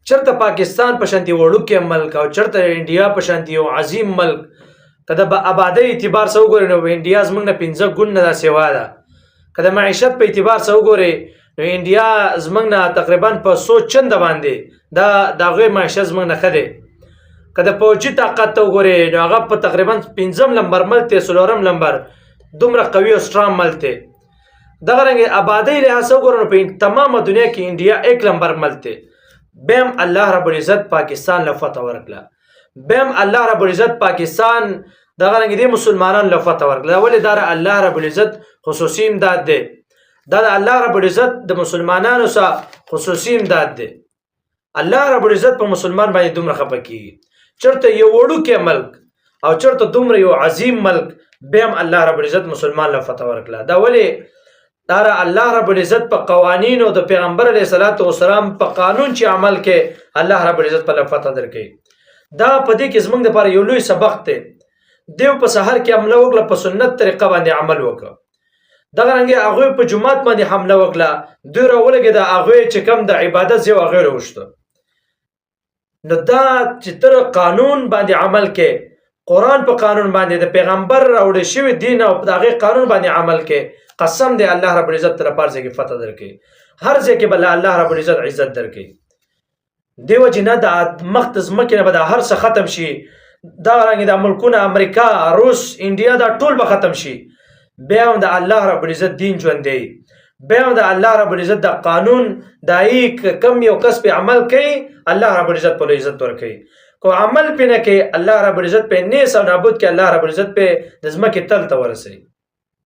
چرته پاکستان په شانتي وړوکی ملک او چرته انډیا په شانتي یو عظیم ملک که د آبادۍ اعتبار سره وګورې نو انډیا زموږ نه 15 ګونه دا سیوا ده. که د معیشت په اعتبار سره وګورې نو انډیا زموږ نه تقریبا په 100 چنده باندې د هغوی معیشت زموږ نه ښه دی. که د پوځي طاقت ته وګورې نو هغه په تقریبا 5م نمبر ملک دی، 4م نمبر، دومره قوي او سترانګ ملک دی. دغه رنګې آبادۍ لحاظ سره وګورو نو په تمامه دنیا کې انډیا 1 نمبر ملک دی. بیم الله رب العزت پاکستان له فتح ورکړه. بیم الله رب العزت پاکستان دغه رنګ دي مسلمانان له فتح ورکړه. ولې دا الله رب العزت خصوصي امداد دی. دا الله رب العزت د مسلمانانو سره خصوصي امداد دی. الله رب العزت په مسلمان باندې دومره خپه کیږي. چرته یو وړوکی ملک او چرته دومره یو عظیم ملک بیم الله رب العزت مسلمان له فتح ورکړه. دا ولې دا الله رب العزت په قوانینو د پیغمبر علیه الصلاۃ والسلام په قانون چې عمل کې الله رب العزت په فتح درکوي. دا په دې کې زموږ لپاره یو لوی سبق دی. دیو په سحر کې حمله وکړه، په سنت طریقه باندې عمل وکړه. دغه رنګه هغوی په جومات باندې حمله وکړه، دوی راولګېده هغوی چې کوم د عبادت ځای و هغوی راوشته. نو دا چې تر قانون باندې عمل کې، قرآن په قانون باندې د پیغمبر راوړی شوي دین او د هغې قانون باندې عمل کې، قسم دی الله رب العزت تر هر ځای کې فتح درکوي. هر ځای کې به الله رب العزت عزت درکوي. دیو جنا د مخ د ځمکې نه به دا هر څه ختم شي. دغه رنګې د ملکونه امریکا، روس، انډیا دا ټول به ختم شي. بیا هم د الله رب العزت دین ژوندی، بیا هم د الله رب العزت د قانون دایي کم یو کس په عمل کوي، الله رب العزت په عزت ورکوي. کو عمل پې نه کوي، الله رب العزت په نیس او نابود کې الله رب العزت په د ځمکې تل ته ورسوي.